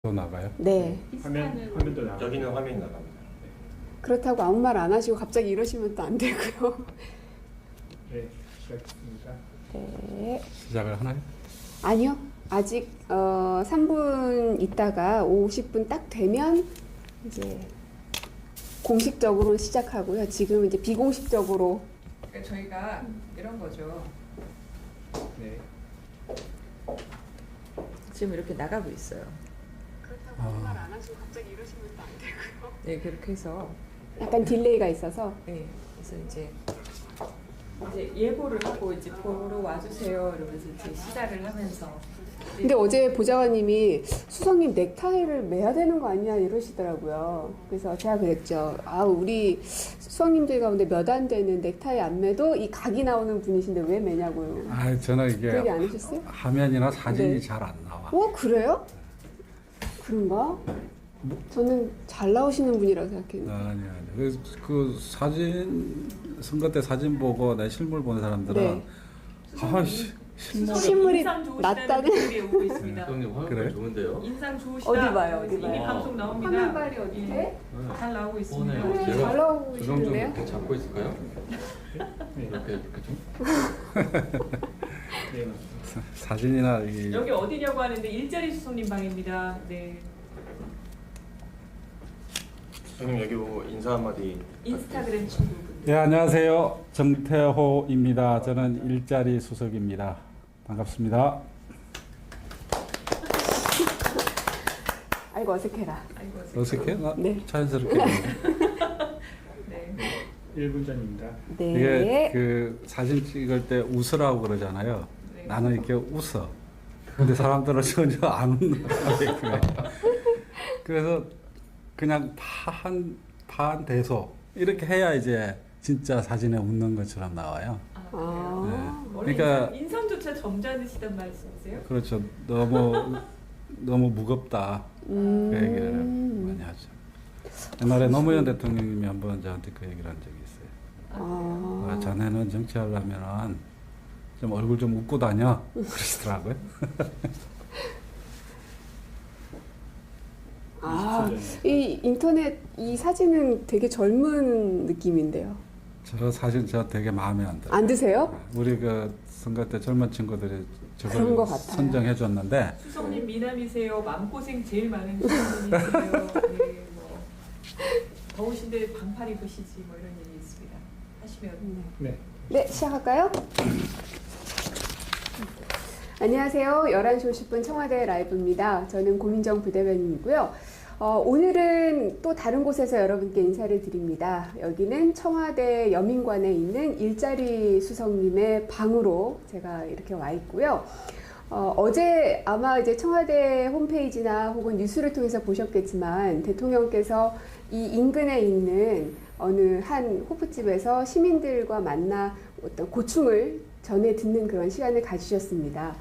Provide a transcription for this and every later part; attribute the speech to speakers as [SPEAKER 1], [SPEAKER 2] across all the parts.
[SPEAKER 1] 또 나가요?
[SPEAKER 2] 네.
[SPEAKER 3] 화면도 나가요.
[SPEAKER 4] 여기는 화면이 나갑니다.
[SPEAKER 2] 그렇다고 아무 말 안 하시고 갑자기 이러시면 또 안 되고요.
[SPEAKER 3] 네, 시작했습니다.
[SPEAKER 2] 네.
[SPEAKER 1] 시작을 하나요?
[SPEAKER 2] 아니요. 아직 3분 있다가 50분 딱 되면 이제 공식적으로 시작하고요. 지금 이제 비공식적으로.
[SPEAKER 5] 그러니까 저희가 이런 거죠.
[SPEAKER 3] 네.
[SPEAKER 5] 지금 이렇게 나가고 있어요.
[SPEAKER 2] 그렇다고 아무 말 안 하시고 갑자기 이러시면 또 안 되고요.
[SPEAKER 5] 네, 그렇게 해서
[SPEAKER 2] 약간 딜레이가 있어서.
[SPEAKER 5] 네, 그래서 이제 예고를 하고 이제 보러 와주세요 이러면서 이제 시작을 하면서.
[SPEAKER 2] 근데 어제 보좌관님이 수석님 넥타이를 매야 되는 거 아니야 이러시더라고요. 그래서 제가 그랬죠. 아, 우리 수석님들 가운데 몇 안 되는 넥타이 안 매도 이 각이 나오는 분이신데 왜 매냐고요.
[SPEAKER 1] 아, 저는 이게
[SPEAKER 2] 그 얘기 안 하셨어요?
[SPEAKER 1] 화면이나 사진이
[SPEAKER 2] 네.
[SPEAKER 1] 잘 안 나와.
[SPEAKER 2] 그래요? 그런가? 저는 잘 나오시는 분이라고 생각했는데.
[SPEAKER 1] 아니. 그래서 그 사진 선거 때 사진 보고 내 실물 보는 사람들은
[SPEAKER 2] 네.
[SPEAKER 1] 아씨
[SPEAKER 2] 실물이 낫다는
[SPEAKER 5] 분들이 오고 있습니다.
[SPEAKER 4] 형님 화면
[SPEAKER 1] 그래?
[SPEAKER 4] 좋은데요?
[SPEAKER 5] 인상 좋으시다.
[SPEAKER 2] 어디 봐요, 어디
[SPEAKER 5] 이미
[SPEAKER 2] 봐요?
[SPEAKER 5] 방송 나옵니다.
[SPEAKER 2] 화면발이 어디 돼?
[SPEAKER 5] 잘 나오고 있습니다.
[SPEAKER 4] 오네요.
[SPEAKER 2] 그래,
[SPEAKER 4] 제가
[SPEAKER 2] 잘 나오고
[SPEAKER 4] 조정 좀
[SPEAKER 2] 계시는데요?
[SPEAKER 4] 이렇게 잡고 있을까요?
[SPEAKER 3] 네.
[SPEAKER 4] 이렇게 좀.
[SPEAKER 3] 네, 맞습니다.
[SPEAKER 1] 사진이나 이
[SPEAKER 5] 여기 어디냐고 하는데 일자리 수석님 방입니다. 네.
[SPEAKER 4] 형님 여기 보고 인사 한마디.
[SPEAKER 5] 인스타그램 친구분들.
[SPEAKER 1] 네, 안녕하세요. 정태호입니다. 저는 일자리 수석입니다. 반갑습니다.
[SPEAKER 2] 아이고 어색해라.
[SPEAKER 5] 아이고,
[SPEAKER 1] 어색해? 나
[SPEAKER 2] 네.
[SPEAKER 1] 자연스럽게.
[SPEAKER 5] 네.
[SPEAKER 3] 1분 전입니다.
[SPEAKER 2] 네.
[SPEAKER 1] 이게 그 사진 찍을 때 웃으라고 그러잖아요.
[SPEAKER 5] 네.
[SPEAKER 1] 나는 이렇게 웃어. 근데 사람들은 전혀 안 웃는 거예요. 그래서 그냥 반 대소 이렇게 해야 이제 진짜 사진에 웃는 것처럼 나와요.
[SPEAKER 2] 아.
[SPEAKER 1] 네.
[SPEAKER 5] 원래
[SPEAKER 1] 그러니까
[SPEAKER 5] 인상조차 점잖으시단 말씀이세요?
[SPEAKER 1] 그렇죠. 너무 무겁다. 그 얘기를 많이 하죠. 옛날에 노무현 대통령님이 한번 저한테 그 얘기를 한 적이 있어요.
[SPEAKER 2] 아.
[SPEAKER 1] 자네는 정치하려면은 좀 얼굴 좀 웃고 다녀 그러시더라고요.
[SPEAKER 2] 아, 이 인터넷 이 사진은 되게 젊은 느낌인데요.
[SPEAKER 1] 저 사진 저 되게 마음에 안 들어요.
[SPEAKER 2] 안 드세요?
[SPEAKER 1] 우리 그 선거 때 젊은 친구들이
[SPEAKER 2] 그런 것
[SPEAKER 1] 저걸
[SPEAKER 2] 같아요.
[SPEAKER 1] 선정해 줬는데
[SPEAKER 5] 수석님 미남이세요. 마음고생 제일 많은 수석님이세요. 네, 뭐 더우신데 반팔 입으시지 뭐 이런 얘기 있습니다. 하시면
[SPEAKER 3] 네.
[SPEAKER 2] 네, 시작할까요? 안녕하세요. 11시 50분 청와대 라이브입니다. 저는 고민정 부대변인이고요. 오늘은 또 다른 곳에서 여러분께 인사를 드립니다. 여기는 청와대 여민관에 있는 일자리 수석님의 방으로 제가 이렇게 와 있고요. 어제 아마 이제 청와대 홈페이지나 혹은 뉴스를 통해서 보셨겠지만 대통령께서 이 인근에 있는 어느 한 호프집에서 시민들과 만나 어떤 고충을 전해 듣는 그런 시간을 가지셨습니다.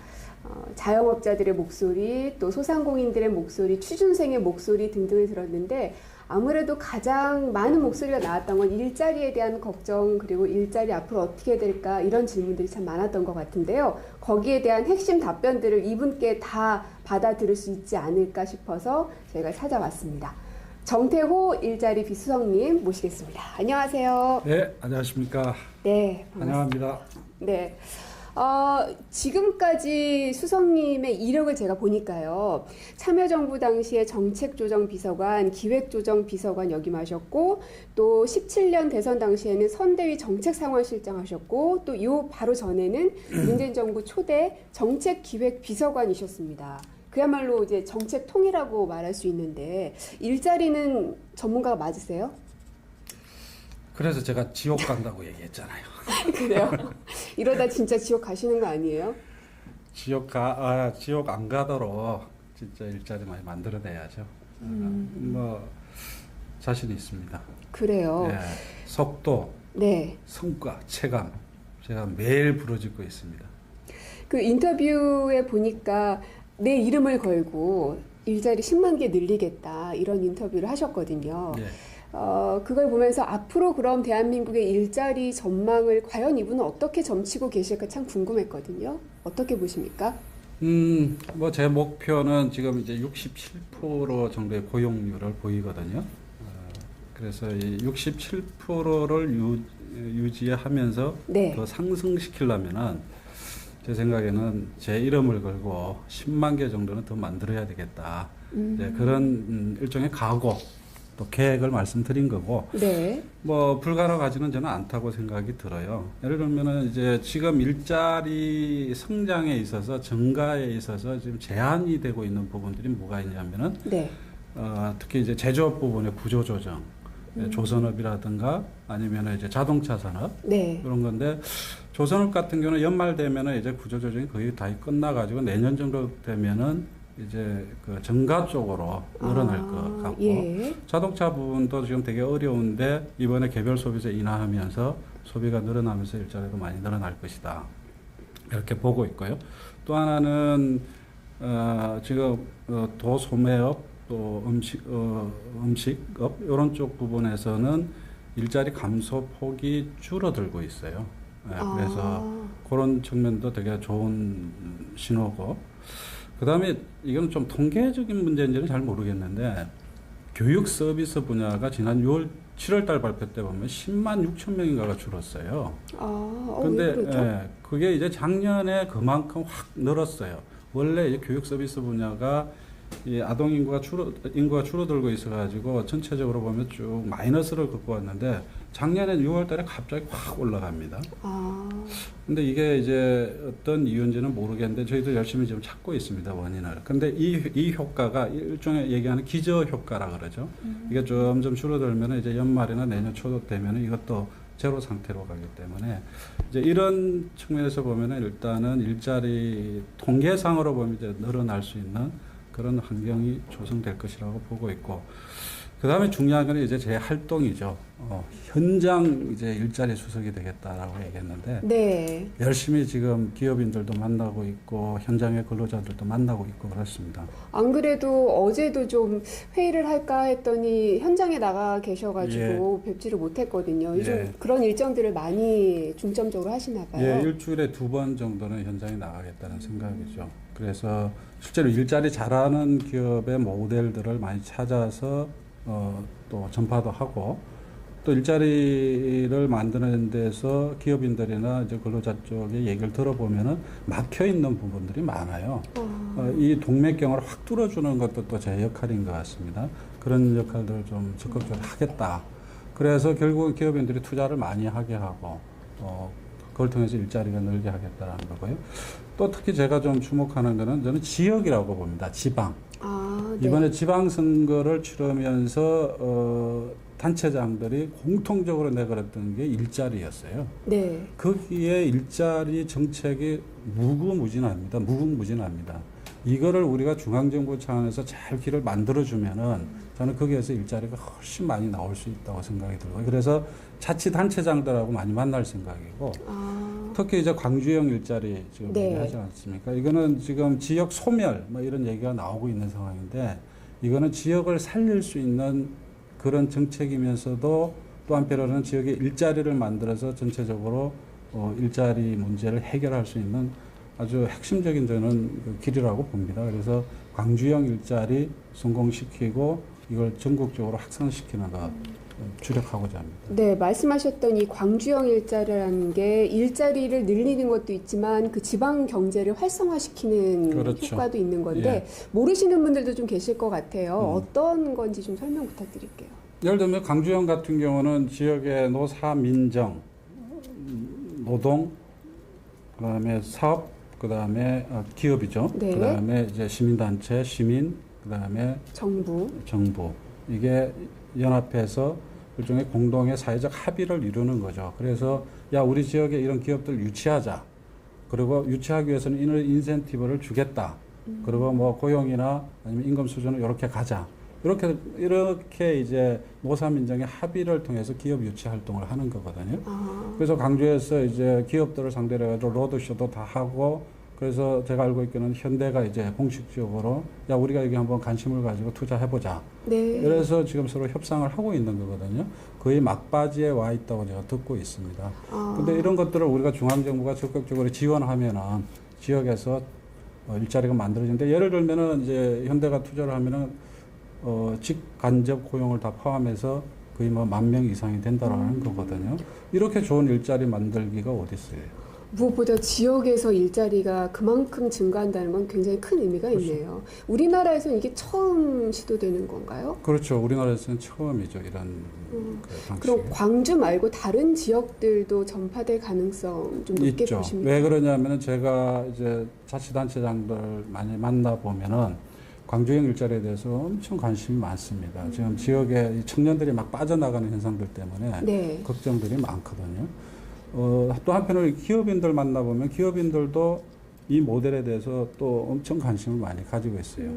[SPEAKER 2] 자영업자들의 목소리, 또 소상공인들의 목소리, 취준생의 목소리 등등을 들었는데 아무래도 가장 많은 목소리가 나왔던 건 일자리에 대한 걱정, 그리고 일자리 앞으로 어떻게 해야 될까 이런 질문들이 참 많았던 것 같은데요. 거기에 대한 핵심 답변들을 이분께 다 받아들일 수 있지 않을까 싶어서 저희가 찾아왔습니다. 정태호 일자리 비수석님 모시겠습니다. 안녕하세요.
[SPEAKER 1] 네, 안녕하십니까.
[SPEAKER 2] 네, 반갑습니다.
[SPEAKER 1] 환영합니다.
[SPEAKER 2] 네. 지금까지 수석님의 이력을 제가 보니까요. 참여정부 당시에 정책조정비서관, 기획조정비서관 역임하셨고, 또 17년 대선 당시에는 선대위 정책상황실장 하셨고, 또 요 바로 전에는 문재인 정부 초대 정책기획비서관이셨습니다. 그야말로 이제 정책통이라고 말할 수 있는데, 일자리는 전문가가 맞으세요?
[SPEAKER 1] 그래서 제가 지옥 간다고 얘기했잖아요.
[SPEAKER 2] 그래요? 이러다 진짜 지옥 가시는 거 아니에요?
[SPEAKER 1] 지옥 안 가도록 진짜 일자리 많이 만들어내야죠. 뭐 자신 있습니다.
[SPEAKER 2] 그래요.
[SPEAKER 1] 네, 속도,
[SPEAKER 2] 네.
[SPEAKER 1] 성과, 체감 제가 매일 부러지고 있습니다.
[SPEAKER 2] 그 인터뷰에 보니까 내 이름을 걸고 일자리 10만 개 늘리겠다 이런 인터뷰를 하셨거든요.
[SPEAKER 1] 네.
[SPEAKER 2] 그걸 보면서 앞으로 그럼 대한민국의 일자리 전망을 과연 이분은 어떻게 점치고 계실까 참 궁금했거든요. 어떻게 보십니까?
[SPEAKER 1] 뭐 제 목표는 지금 이제 67% 정도의 고용률을 보이거든요. 그래서 이 67%를 유지하면서
[SPEAKER 2] 네.
[SPEAKER 1] 더 상승시키려면은 제 생각에는 제 이름을 걸고 10만 개 정도는 더 만들어야 되겠다. 이제 그런 일종의 각오 또 계획을 말씀드린 거고
[SPEAKER 2] 네.
[SPEAKER 1] 뭐 불가능하지는 저는 않다고 생각이 들어요. 예를 들면은 이제 지금 일자리 성장에 있어서 증가에 있어서 지금 제한이 되고 있는 부분들이 뭐가 있냐면은
[SPEAKER 2] 네.
[SPEAKER 1] 특히 이제 제조업 부분의 구조 조정, 조선업이라든가 아니면 이제 자동차 산업
[SPEAKER 2] 네.
[SPEAKER 1] 그런 건데 조선업 같은 경우는 연말 되면은 이제 구조 조정이 거의 다 끝나가지고 내년 정도 되면은 이제 그 증가 쪽으로 늘어날 것 같고
[SPEAKER 2] 예.
[SPEAKER 1] 자동차 부분도 지금 되게 어려운데 이번에 개별 소비세 인하하면서 소비가 늘어나면서 일자리도 많이 늘어날 것이다 이렇게 보고 있고요. 또 하나는 지금 도소매업 또 음식업 이런 쪽 부분에서는 일자리 감소 폭이 줄어들고 있어요. 그래서 그런 측면도 되게 좋은 신호고 그다음에 이건 좀 통계적인 문제인지는 잘 모르겠는데 교육 서비스 분야가 지난 7월 달 발표 때 보면 10만 6천 명인가가 줄었어요.
[SPEAKER 2] 근데
[SPEAKER 1] 근데 그게 이제 작년에 그만큼 확 늘었어요. 원래 이제 교육 서비스 분야가 이 아동 인구가 줄어들고 있어가지고 전체적으로 보면 쭉 마이너스를 겪고 왔는데 작년에 6월달에 갑자기 확 올라갑니다. 근데 이게 이제 어떤 이유인지는 모르겠는데 저희도 열심히 지금 찾고 있습니다 원인을. 근데 이 효과가 일종의 얘기하는 기저 효과라 그러죠. 이게 점점 줄어들면 이제 연말이나 내년 초 되면 이것도 제로 상태로 가기 때문에 이제 이런 측면에서 보면은 일단은 일자리 통계상으로 보면 이제 늘어날 수 있는 그런 환경이 조성될 것이라고 보고 있고, 그 다음에 중요한 건 이제 제 활동이죠. 현장 이제 일자리 수석이 되겠다라고 얘기했는데,
[SPEAKER 2] 네.
[SPEAKER 1] 열심히 지금 기업인들도 만나고 있고, 현장의 근로자들도 만나고 있고 그렇습니다.
[SPEAKER 2] 안 그래도 어제도 좀 회의를 할까 했더니 현장에 나가 계셔가지고 뵙지를 못했거든요. 요즘 그런 일정들을 많이 중점적으로 하시나 봐요.
[SPEAKER 1] 예, 일주일에 2번 정도는 현장에 나가겠다는 생각이죠. 그래서 실제로 일자리 잘하는 기업의 모델들을 많이 찾아서 또 전파도 하고 또 일자리를 만드는 데서 기업인들이나 이제 근로자 쪽의 얘기를 들어보면은 막혀 있는 부분들이 많아요. 이 동맥경을 확 뚫어주는 것도 또 제 역할인 것 같습니다. 그런 역할들을 좀 적극적으로 하겠다. 그래서 결국 기업인들이 투자를 많이 하게 하고 그걸 통해서 일자리가 늘게 하겠다라는 거고요. 또 특히 제가 좀 주목하는 거는 저는 지역이라고 봅니다. 지방.
[SPEAKER 2] 네.
[SPEAKER 1] 이번에 지방선거를 치르면서 단체장들이 공통적으로 내걸었던 게 일자리였어요.
[SPEAKER 2] 네.
[SPEAKER 1] 거기에 일자리 정책이 무궁무진합니다. 이거를 우리가 중앙정부 차원에서 잘 길을 만들어주면은 저는 거기에서 일자리가 훨씬 많이 나올 수 있다고 생각이 들고요. 그래서 자치단체장들하고 많이 만날 생각이고, 특히 이제 광주형 일자리 지금
[SPEAKER 2] 네.
[SPEAKER 1] 얘기하지 않습니까? 이거는 지금 지역 소멸 뭐 이런 얘기가 나오고 있는 상황인데, 이거는 지역을 살릴 수 있는 그런 정책이면서도 또 한편으로는 지역의 일자리를 만들어서 전체적으로 일자리 문제를 해결할 수 있는 아주 핵심적인 저는 그 길이라고 봅니다. 그래서 광주형 일자리 성공시키고 이걸 전국적으로 확산시키는 것 주력하고자 합니다.
[SPEAKER 2] 네, 말씀하셨던 이 광주형 일자리라는 게 일자리를 늘리는 것도 있지만 그 지방 경제를 활성화시키는
[SPEAKER 1] 그렇죠.
[SPEAKER 2] 효과도 있는 건데 모르시는 분들도 좀 계실 것 같아요. 어떤 건지 좀 설명 부탁드릴게요.
[SPEAKER 1] 예를 들면 광주형 같은 경우는 지역의 노사, 민정, 노동, 그다음에 사업, 그다음에 기업이죠.
[SPEAKER 2] 네.
[SPEAKER 1] 그다음에 이제 시민단체, 시민, 그다음에
[SPEAKER 2] 정부.
[SPEAKER 1] 이게 연합해서 일종의 공동의 사회적 합의를 이루는 거죠. 그래서 야 우리 지역에 이런 기업들 유치하자. 그리고 유치하기 위해서는 이런 인센티브를 주겠다. 그리고 뭐 고용이나 아니면 임금 수준을 이렇게 가자. 이렇게 이제 노사민정의 합의를 통해서 기업 유치 활동을 하는 거거든요. 그래서 광주에서 이제 기업들을 상대로 해가지고 로드쇼도 다 하고, 그래서 제가 알고 있기는 현대가 이제 공식적으로 야 우리가 여기 한번 관심을 가지고 투자해보자.
[SPEAKER 2] 네.
[SPEAKER 1] 그래서 지금 서로 협상을 하고 있는 거거든요. 거의 막바지에 와 있다고 제가 듣고 있습니다. 근데 이런 것들을 우리가 중앙정부가 적극적으로 지원하면은 지역에서 일자리가 만들어지는데 예를 들면은 이제 현대가 투자를 하면은 직간접 고용을 다 포함해서 거의 뭐 10,000명 이상이 된다라는 거거든요. 이렇게 좋은 일자리 만들기가 어디 있어요?
[SPEAKER 2] 무엇보다 지역에서 일자리가 그만큼 증가한다는 건 굉장히 큰 의미가 있네요. 우리나라에서는 이게 처음 시도되는 건가요?
[SPEAKER 1] 그렇죠. 우리나라에서는 처음이죠. 이런 그 방식이.
[SPEAKER 2] 그럼 광주 말고 다른 지역들도 전파될 가능성 좀 높게
[SPEAKER 1] 있죠.
[SPEAKER 2] 보십니까?
[SPEAKER 1] 왜 그러냐면은 제가 이제 자치단체장들 많이 만나 보면은 광주형 일자리에 대해서 엄청 관심이 많습니다. 지금 지역에 이 청년들이 막 빠져나가는 현상들 때문에
[SPEAKER 2] 네.
[SPEAKER 1] 걱정들이 많거든요. 또 한편으로 기업인들 만나보면 기업인들도 이 모델에 대해서 또 엄청 관심을 많이 가지고 있어요.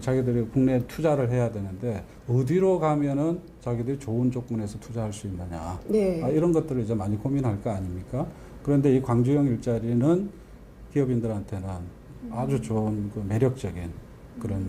[SPEAKER 1] 자기들이 국내에 투자를 해야 되는데 어디로 가면은 자기들이 좋은 조건에서 투자할 수 있느냐.
[SPEAKER 2] 네.
[SPEAKER 1] 이런 것들을 이제 많이 고민할 거 아닙니까? 그런데 이 광주형 일자리는 기업인들한테는 아주 좋은 그 매력적인 그런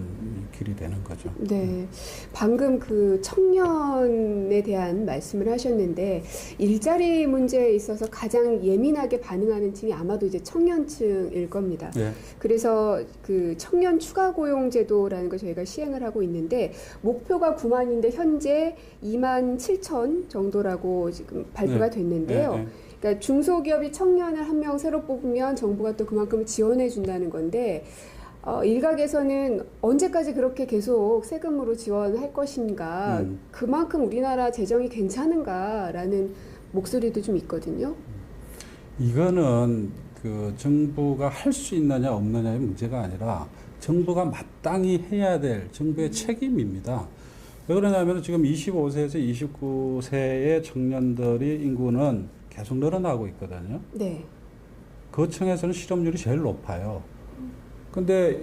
[SPEAKER 1] 길이 되는 거죠.
[SPEAKER 2] 네. 방금 그 청년에 대한 말씀을 하셨는데 일자리 문제에 있어서 가장 예민하게 반응하는 층이 아마도 이제 청년층일 겁니다.
[SPEAKER 1] 네.
[SPEAKER 2] 그래서 그 청년 추가 고용 제도라는 걸 저희가 시행을 하고 있는데 목표가 9만인데 현재 2만 7천 정도라고 지금 발표가 됐는데요.
[SPEAKER 1] 네.
[SPEAKER 2] 그러니까 중소기업이 청년을 한 명 새로 뽑으면 정부가 또 그만큼 지원해 준다는 건데 일각에서는 언제까지 그렇게 계속 세금으로 지원할 것인가, 그만큼 우리나라 재정이 괜찮은가라는 목소리도 좀 있거든요.
[SPEAKER 1] 이거는 그 정부가 할 수 있느냐 없느냐의 문제가 아니라 정부가 마땅히 해야 될 정부의 책임입니다. 왜 그러냐면 지금 25세에서 29세의 청년들이 인구는 계속 늘어나고 있거든요.
[SPEAKER 2] 네.
[SPEAKER 1] 그 층에서는 실업률이 제일 높아요. 근데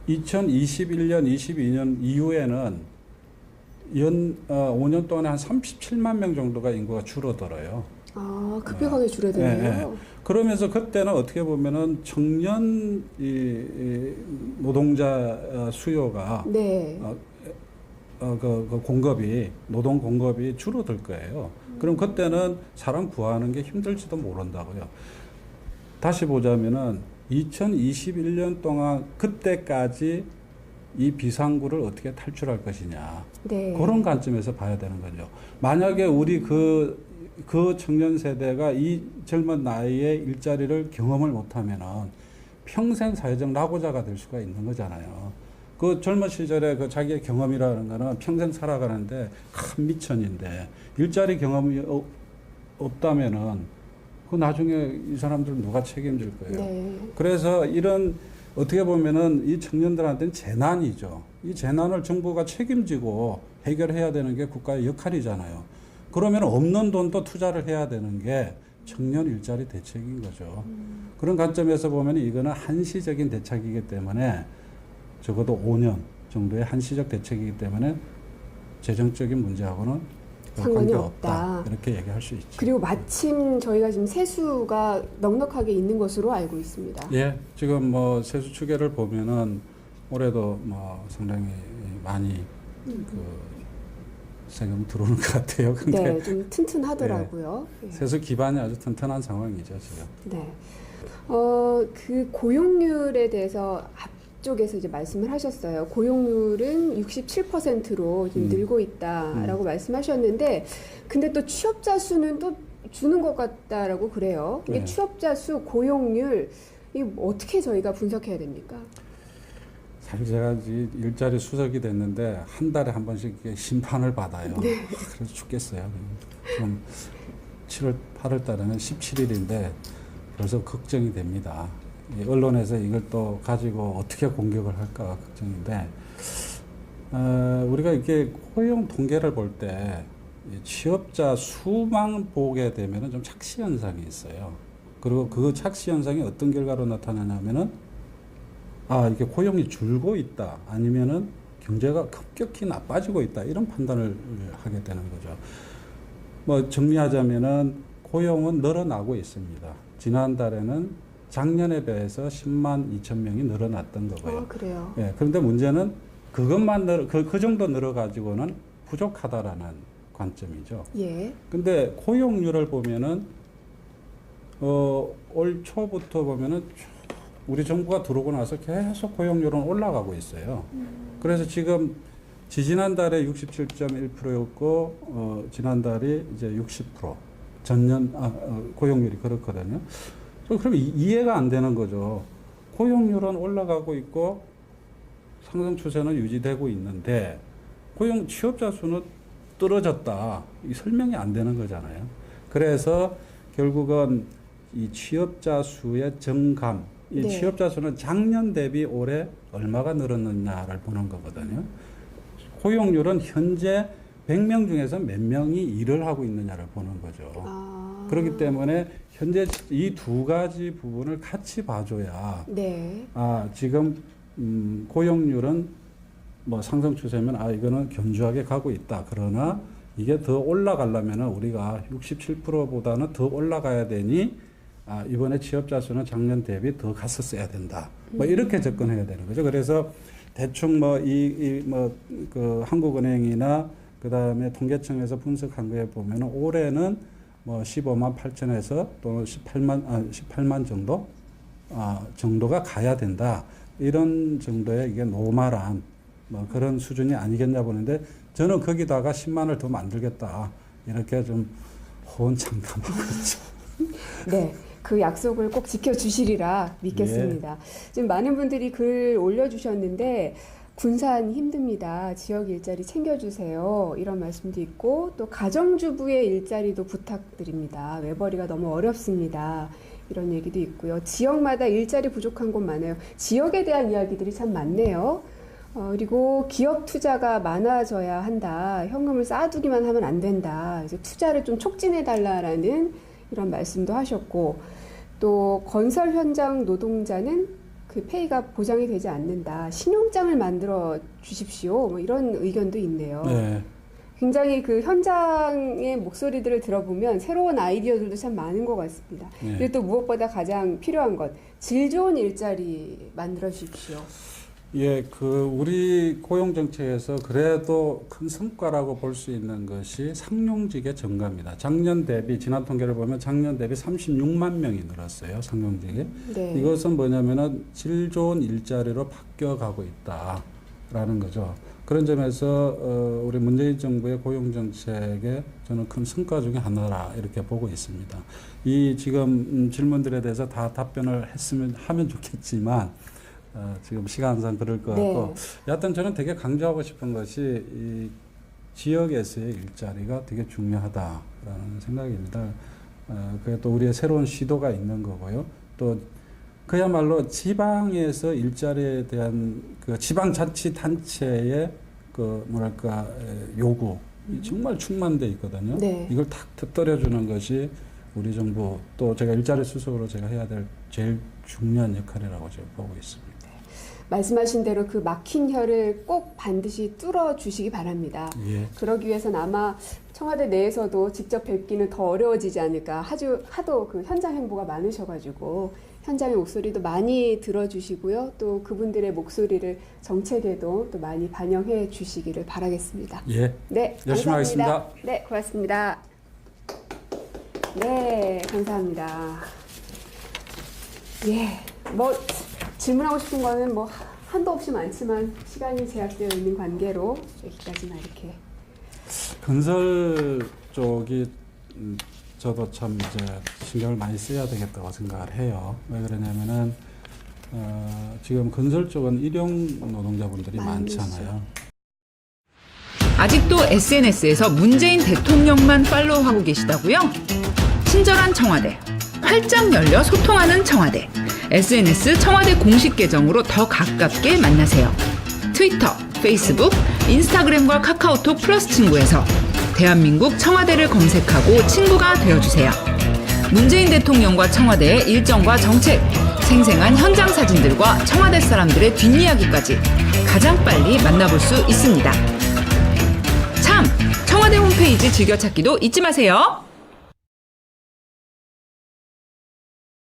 [SPEAKER 1] 2021년, 22년 이후에는 5년 동안에 한 37만 명 정도가 인구가 줄어들어요.
[SPEAKER 2] 아, 급격하게 줄어드네요.
[SPEAKER 1] 네. 그러면서 그때는 어떻게 보면은 청년 이 노동자 수요가
[SPEAKER 2] 네.
[SPEAKER 1] 그 공급이 노동 공급이 줄어들 거예요. 그럼 그때는 사람 구하는 게 힘들지도 모른다고요. 다시 보자면은 2021년 동안 그때까지 이 비상구를 어떻게 탈출할 것이냐.
[SPEAKER 2] 네.
[SPEAKER 1] 그런 관점에서 봐야 되는 거죠. 만약에 우리 그 청년 세대가 이 젊은 나이에 일자리를 경험을 못하면은 평생 사회적 낙오자가 될 수가 있는 거잖아요. 그 젊은 시절에 그 자기의 경험이라는 거는 평생 살아가는데 큰 미천인데 일자리 경험이 없다면은 그 나중에 이 사람들 누가 책임질 거예요.
[SPEAKER 2] 네.
[SPEAKER 1] 그래서 이런 어떻게 보면은 이 청년들한테는 재난이죠. 이 재난을 정부가 책임지고 해결해야 되는 게 국가의 역할이잖아요. 그러면 없는 돈도 투자를 해야 되는 게 청년 일자리 대책인 거죠. 그런 관점에서 보면 이거는 한시적인 대책이기 때문에 적어도 5년 정도의 한시적 대책이기 때문에 재정적인 문제하고는
[SPEAKER 2] 상관이
[SPEAKER 1] 관계없다.
[SPEAKER 2] 없다.
[SPEAKER 1] 이렇게 얘기할 수 있죠.
[SPEAKER 2] 그리고 마침 저희가 지금 세수가 넉넉하게 있는 것으로 알고 있습니다.
[SPEAKER 1] 예, 지금 뭐 세수 추계를 보면은 올해도 뭐 상당히 많이 그 세금 들어오는 것 같아요. 근데
[SPEAKER 2] 네, 좀 튼튼하더라고요. 예.
[SPEAKER 1] 세수 기반이 아주 튼튼한 상황이죠 지금.
[SPEAKER 2] 네. 그 고용률에 대해서 앞쪽에서 이제 말씀을 하셨어요. 고용률은 67%로 지금 늘고 있다라고 말씀하셨는데, 근데 또 취업자 수는 또 주는 것 같다라고 그래요. 이게
[SPEAKER 1] 네.
[SPEAKER 2] 취업자 수, 고용률, 이 어떻게 저희가 분석해야 됩니까?
[SPEAKER 1] 사실 제가 이제 일자리 수석이 됐는데 한 달에 한 번씩 이렇게 심판을 받아요. 그래서 죽겠어요. 지금 7월, 8월 달에는 17일인데 벌써 걱정이 됩니다. 이 언론에서 이걸 또 가지고 어떻게 공격을 할까 걱정인데, 우리가 이렇게 고용 통계를 볼 때 취업자 수만 보게 되면은 좀 착시 현상이 있어요. 그리고 그 착시 현상이 어떤 결과로 나타나냐면은 이게 고용이 줄고 있다, 아니면은 경제가 급격히 나빠지고 있다, 이런 판단을 하게 되는 거죠. 뭐 정리하자면은 고용은 늘어나고 있습니다. 지난달에는 작년에 비해서 10만 2천 명이 늘어났던 거고요.
[SPEAKER 2] 그래요.
[SPEAKER 1] 예, 그런데 문제는 그것만 그 정도 늘어가지고는 부족하다라는 관점이죠.
[SPEAKER 2] 예.
[SPEAKER 1] 근데 고용률을 보면은 올 초부터 보면은 우리 정부가 들어오고 나서 계속 고용률은 올라가고 있어요. 그래서 지금 지난달에 67.1%였고 지난달이 이제 60% 전년 고용률이 그렇거든요. 그럼 이해가 안 되는 거죠. 고용률은 올라가고 있고 상승 추세는 유지되고 있는데 취업자 수는 떨어졌다. 이 설명이 안 되는 거잖아요. 그래서 결국은 이 취업자 수의 증감, 이
[SPEAKER 2] 네.
[SPEAKER 1] 취업자 수는 작년 대비 올해 얼마가 늘었느냐를 보는 거거든요. 고용률은 현재 100명 중에서 몇 명이 일을 하고 있느냐를 보는 거죠. 그렇기 때문에 현재 이 두 가지 부분을 같이 봐줘야
[SPEAKER 2] 네.
[SPEAKER 1] 지금 고용률은 뭐 상승 추세면 이거는 견조하게 가고 있다. 그러나 이게 더 올라가려면 우리가 67%보다는 더 올라가야 되니 이번에 취업자 수는 작년 대비 더 갔었어야 된다. 뭐 이렇게 접근해야 되는 거죠. 그래서 대충 그 한국은행이나 그 다음에 통계청에서 분석한 거에 보면 올해는 뭐 15만 8천에서 또는 18만 정도 정도가 가야 된다. 이런 정도의 이게 노멀한 뭐 그런 수준이 아니겠냐 보는데 저는 거기다가 10만을 더 만들겠다. 이렇게 좀 호언장담하고 있죠.
[SPEAKER 2] 네. 그 약속을 꼭 지켜주시리라 믿겠습니다. 지금 많은 분들이 글 올려주셨는데 군산 힘듭니다. 지역 일자리 챙겨주세요. 이런 말씀도 있고 또 가정주부의 일자리도 부탁드립니다. 외벌이가 너무 어렵습니다. 이런 얘기도 있고요. 지역마다 일자리 부족한 곳 많아요. 지역에 대한 이야기들이 참 많네요. 그리고 기업 투자가 많아져야 한다. 현금을 쌓아두기만 하면 안 된다. 이제 투자를 좀 촉진해달라라는 이런 말씀도 하셨고 또 건설 현장 노동자는 그 페이가 보장이 되지 않는다. 신용장을 만들어 주십시오. 뭐 이런 의견도 있네요.
[SPEAKER 1] 네.
[SPEAKER 2] 굉장히 그 현장의 목소리들을 들어보면 새로운 아이디어들도 참 많은 것 같습니다.
[SPEAKER 1] 네.
[SPEAKER 2] 그리고 또 무엇보다 가장 필요한 것, 질 좋은 일자리 만들어 주십시오.
[SPEAKER 1] 예, 우리 고용정책에서 그래도 큰 성과라고 볼 수 있는 것이 상용직의 증가입니다. 작년 대비, 지난 통계를 보면 작년 대비 36만 명이 늘었어요, 상용직이.
[SPEAKER 2] 네.
[SPEAKER 1] 이것은 뭐냐면은 질 좋은 일자리로 바뀌어가고 있다라는 거죠. 그런 점에서 우리 문재인 정부의 고용정책에 저는 큰 성과 중에 하나라 이렇게 보고 있습니다. 이 지금 질문들에 대해서 다 답변을 하면 좋겠지만 지금 시간상 그럴 것 같고 여하튼 저는 되게 강조하고 싶은 것이 이 지역에서의 일자리가 되게 중요하다라는 생각입니다. 그게 또 우리의 새로운 시도가 있는 거고요. 또 그야말로 지방에서 일자리에 대한 그 지방자치단체의 그 뭐랄까 요구 정말 충만돼 있거든요.
[SPEAKER 2] 네.
[SPEAKER 1] 이걸 탁 터뜨려주는 것이 우리 정부 또 제가 일자리 수석으로 제가 해야 될 제일 중요한 역할이라고 제가 보고 있습니다.
[SPEAKER 2] 말씀하신 대로 그 막힌 혀를 꼭 반드시 뚫어 주시기 바랍니다.
[SPEAKER 1] 예.
[SPEAKER 2] 그러기 위해서는 아마 청와대 내에서도 직접 뵙기는 더 어려워지지 않을까. 하도 그 현장 행보가 많으셔가지고 현장의 목소리도 많이 들어주시고요. 또 그분들의 목소리를 정책에도 또 많이 반영해 주시기를 바라겠습니다.
[SPEAKER 1] 예.
[SPEAKER 2] 네,
[SPEAKER 1] 열심히
[SPEAKER 2] 감사합니다.
[SPEAKER 1] 하겠습니다.
[SPEAKER 2] 네, 고맙습니다. 네, 감사합니다. 예, 뭐 질문하고 싶은 거는 뭐 한도 없이 많지만 시간이 제약되어 있는 관계로 여기까지만 이렇게.
[SPEAKER 1] 건설 쪽이 저도 참 이제 신경을 많이 써야 되겠다고 생각을 해요. 왜 그러냐면은 지금 건설 쪽은 일용 노동자분들이 많잖아요.
[SPEAKER 6] 아직도 SNS에서 문재인 대통령만 팔로우하고 계시다고요? 친절한 청와대, 활짝 열려 소통하는 청와대. SNS 청와대 공식 계정으로 더 가깝게 만나세요. 트위터, 페이스북, 인스타그램과 카카오톡 플러스 친구에서 대한민국 청와대를 검색하고 친구가 되어주세요. 문재인 대통령과 청와대의 일정과 정책, 생생한 현장 사진들과 청와대 사람들의 뒷이야기까지 가장 빨리 만나볼 수 있습니다. 참! 청와대 홈페이지 즐겨찾기도 잊지 마세요.